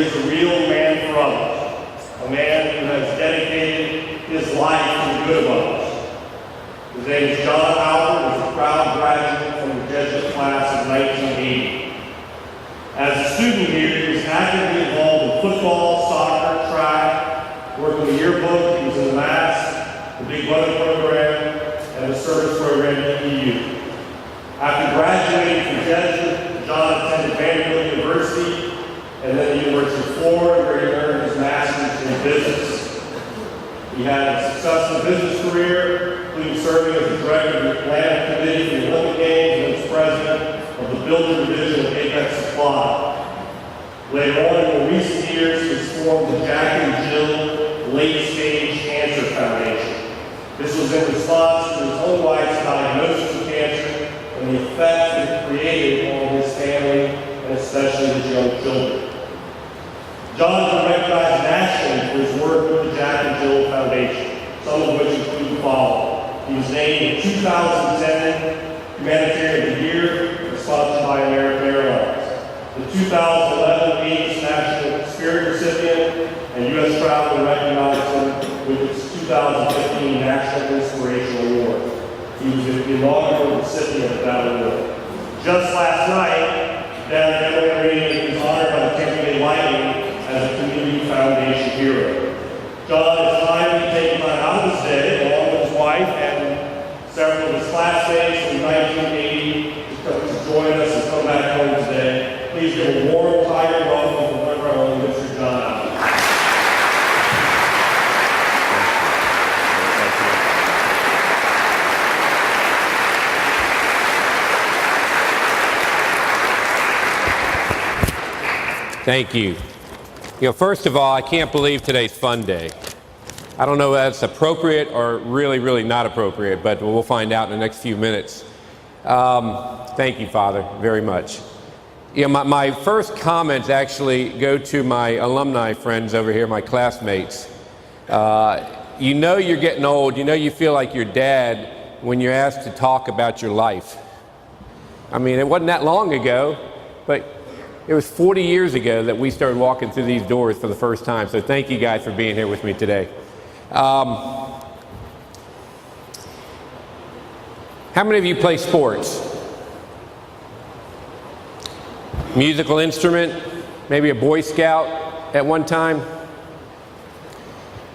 is a real man for others, a man who has dedicated his life to the good of others. His name is John Howard, who is a proud graduate from the Jesuit class of 1980. As a student here, he was actively involved in football, soccer, track, worked in the yearbook, he was in the Mass, the Big Brother program, and the service program at EU. After graduating from Jesuit, John attended Vanderbilt University and then the University of Florida, where he earned his master's in business. He had a successful business career, including serving as the director of the Atlanta Committee for the Olympic Games and as president of the building division of Apex Supply. Later on, in more recent years, he has formed the Jack and Jill Late Stage Cancer Foundation. This was in response to his own wife's diagnosis of cancer and the effects it created on his family and especially his young children. John has been recognized nationally for his work with the Jack and Jill Foundation, some of which include the following. He was named the 2010 Humanitarian of the Year, sponsored by American Airlines, the 2011 AIDS National Spirit recipient, and U.S. Travel recognized him with its 2015 National Inspiration Award. He was the inaugural recipient of that award. Just last night, down at the Arena, he was honored by the Tampa Bay Lightning as a Community Foundation hero. John has finally taken time out of his day, along with his wife and several of his classmates from 1980, to join us and come back home today. Please give a warm, tiger welcome from Member Home, Mr. John Allen. Thank you. First of all, I can't believe today's Fun Day. I don't know if that's appropriate or really not appropriate, but we'll find out in the next few minutes. Thank you, Father, very much. My first comments actually go to my alumni friends over here, my classmates. You're getting old. You feel like your dad when you're asked to talk about your life. I mean, it wasn't that long ago, but it was 40 years ago that we started walking through these doors for the first time. So thank you guys for being here with me today. How many of you play sports? Musical instrument? Maybe a Boy Scout at one time?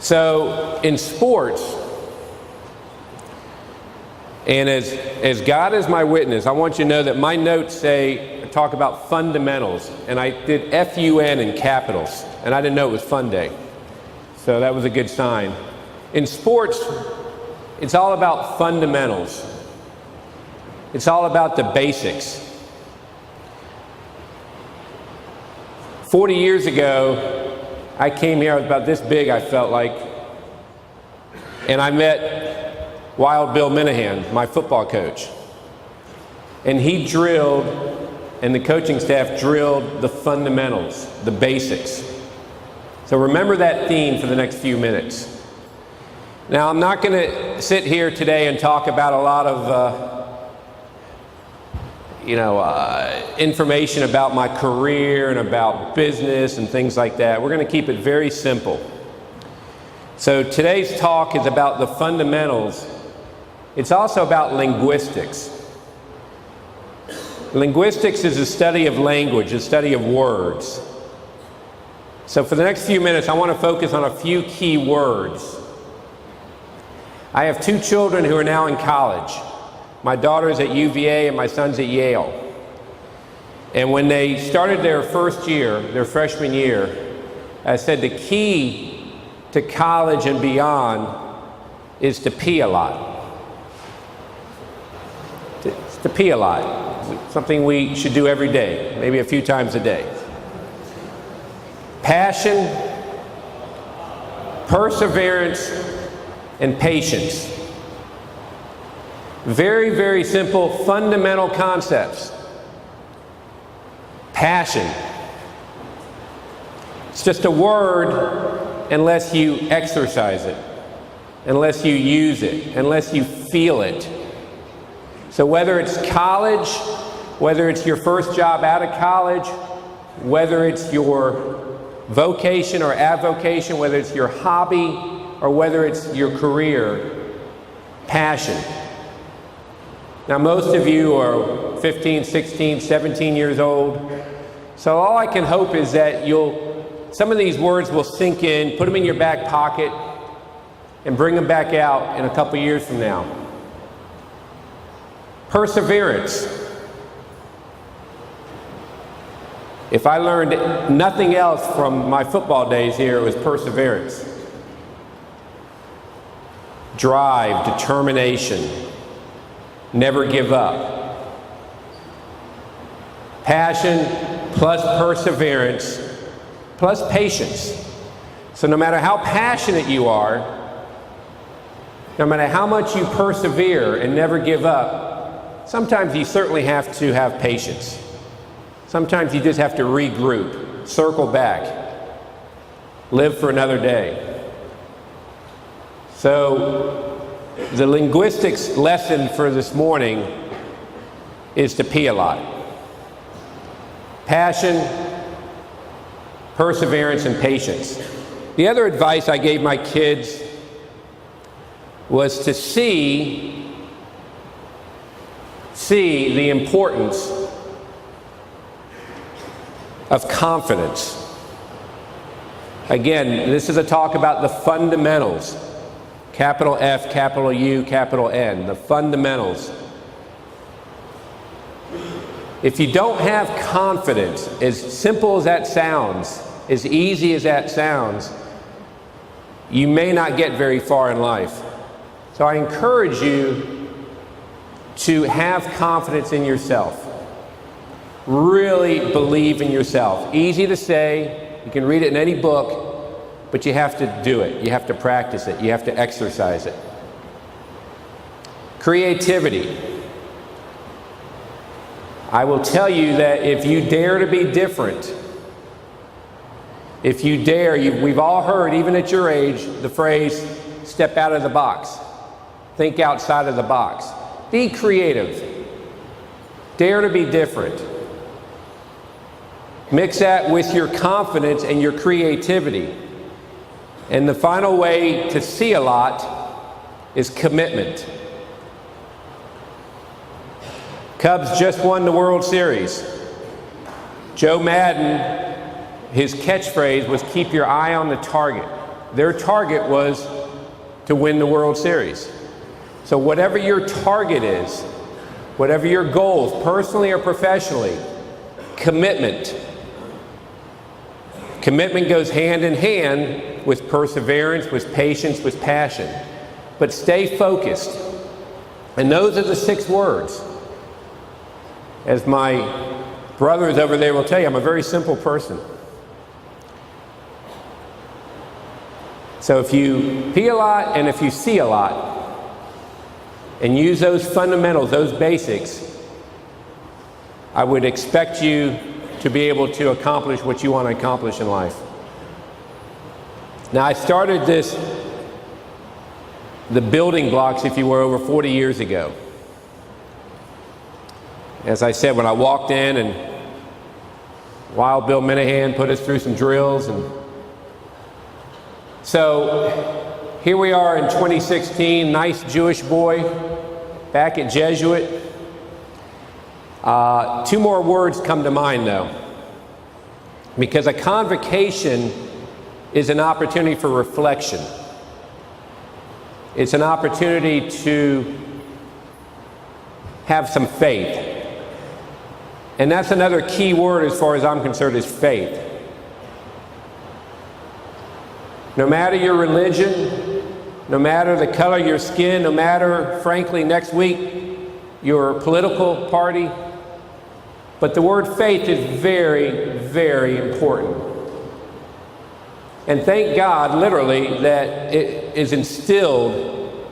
So in sports, and as God is my witness, I want you to know that my notes talk about fundamentals, and I did F-U-N in capitals, and I didn't know it was Fun Day. So that was a good sign. In sports, it's all about fundamentals. It's all about the basics. 40 years ago, I came here, I was about this big, I felt like, and I met Wild Bill Minahan, my football coach. And he drilled, and the coaching staff drilled the fundamentals, the basics. So remember that theme for the next few minutes. Now, I'm not going to sit here today and talk about a lot of information about my career and about business and things like that. We're going to keep it very simple. So today's talk is about the fundamentals. It's also about linguistics. Linguistics is a study of language, a study of words. So for the next few minutes, I want to focus on a few key words. I have two children who are now in college. My daughter's at UVA and my son's at Yale. And when they started their first year, their freshman year, I said the key to college and beyond is to pee a lot. It's to pee a lot. Something we should do every day, maybe a few times a day. Passion, perseverance, and patience. Very, very simple, fundamental concepts. Passion. It's just a word unless you exercise it, unless you use it, unless you feel it. So whether it's college, whether it's your first job out of college, whether it's your vocation or avocation, whether it's your hobby or whether it's your career, passion. Now, most of you are 15, 16, 17 years old. So all I can hope is that some of these words will sink in, put them in your back pocket, and bring them back out in a couple years from now. Perseverance. If I learned nothing else from my football days here, it was perseverance. Drive, determination, never give up. Passion plus perseverance plus patience. So no matter how passionate you are, no matter how much you persevere and never give up, sometimes you certainly have to have patience. Sometimes you just have to regroup, circle back, live for another day. So the linguistics lesson for this morning is to pee a lot. Passion, perseverance, and patience. The other advice I gave my kids was to see the importance of confidence. Again, this is a talk about the fundamentals. Capital F, capital U, capital N, the fundamentals. If you don't have confidence, as simple as that sounds, as easy as that sounds, you may not get very far in life. So I encourage you to have confidence in yourself. Really believe in yourself. Easy to say, you can read it in any book, but you have to do it. You have to practice it. You have to exercise it. Creativity. I will tell you that if you dare to be different, if you dare, we've all heard, even at your age, the phrase, step out of the box. Think outside of the box. Be creative. Dare to be different. Mix that with your confidence and your creativity. And the final way to see a lot is commitment. Cubs just won the World Series. Joe Madden, his catchphrase was keep your eye on the target. Their target was to win the World Series. So whatever your target is, whatever your goals, personally or professionally, commitment. Commitment goes hand in hand with perseverance, with patience, with passion. But stay focused. And those are the 6 words. As my brothers over there will tell you, I'm a very simple person. So if you pee a lot and if you see a lot, and use those fundamentals, those basics, I would expect you to be able to accomplish what you want to accomplish in life. Now, I started the building blocks, if you were, over 40 years ago. As I said, when I walked in and Wild Bill Minahan put us through some drills. And so here we are in 2016, nice Jewish boy back at Jesuit. 2 more words come to mind though, because a convocation is an opportunity for reflection. It's an opportunity to have some faith. And that's another key word as far as I'm concerned, is faith. No matter your religion, no matter the color of your skin, no matter, frankly, next week, your political party, but the word faith is very, very important. And thank God, literally, that it is instilled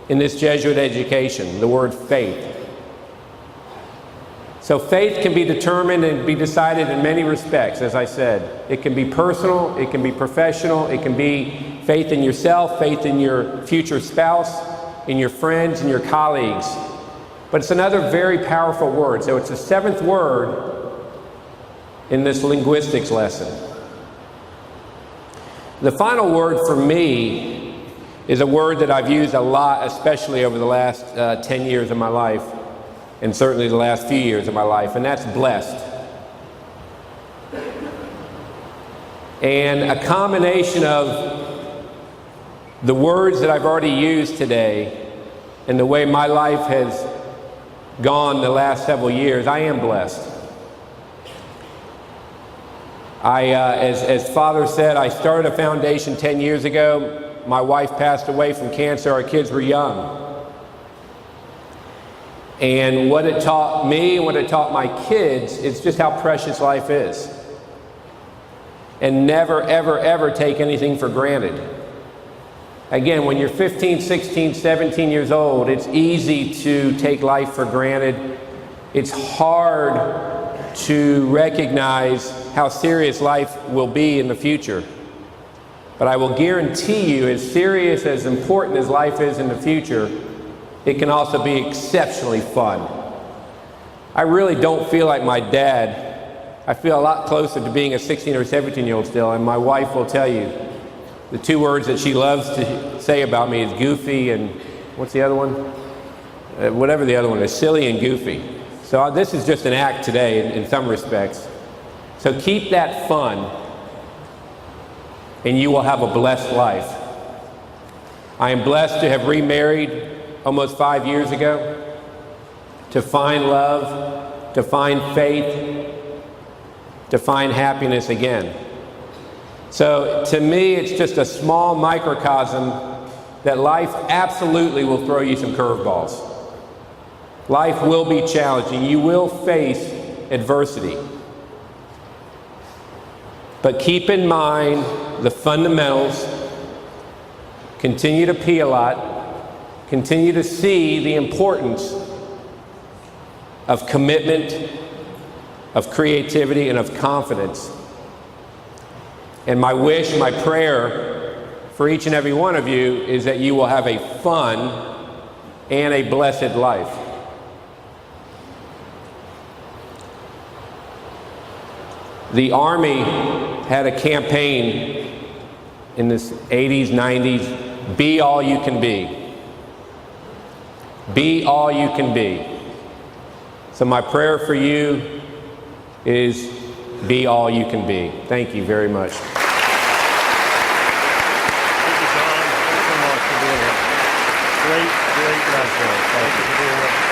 in this Jesuit education, the word faith. So faith can be determined and be decided in many respects, as I said. It can be personal, it can be professional, it can be faith in yourself, faith in your future spouse, in your friends and your colleagues. But it's another very powerful word. So it's the 7th word in this linguistics lesson. The final word for me is a word that I've used a lot, especially over the last 10 years of my life, and certainly the last few years of my life, and that's blessed. And a combination of the words that I've already used today and the way my life has gone the last several years, I am blessed. As Father said, I started a foundation 10 years ago. My wife passed away from cancer. Our kids were young. And what it taught me and what it taught my kids is just how precious life is. And never, ever, ever take anything for granted. Again, when you're 15, 16, 17 years old, it's easy to take life for granted. It's hard to recognize how serious life will be in the future. But I will guarantee you, as serious, as important as life is in the future, it can also be exceptionally fun. I really don't feel like my dad. I feel a lot closer to being a 16 or 17-year-old still, and my wife will tell you the two words that she loves to say about me is goofy and what's the other one? Whatever the other one is, silly and goofy. So this is just an act today in some respects. So keep that fun, and you will have a blessed life. I am blessed to have remarried almost 5 years ago, to find love, to find faith, to find happiness again. So to me, it's just a small microcosm that life absolutely will throw you some curveballs. Life will be challenging. You will face adversity. But keep in mind the fundamentals. Continue to pee a lot. Continue to see the importance of commitment, of creativity, and of confidence. And my wish, my prayer for each and every one of you is that you will have a fun and a blessed life. The Army had a campaign in the 80s, 90s, be all you can be. Be all you can be. So my prayer for you is be all you can be. Thank you very much. Thank you, John. Thanks so much for being here. Great lesson. Thank you for being here.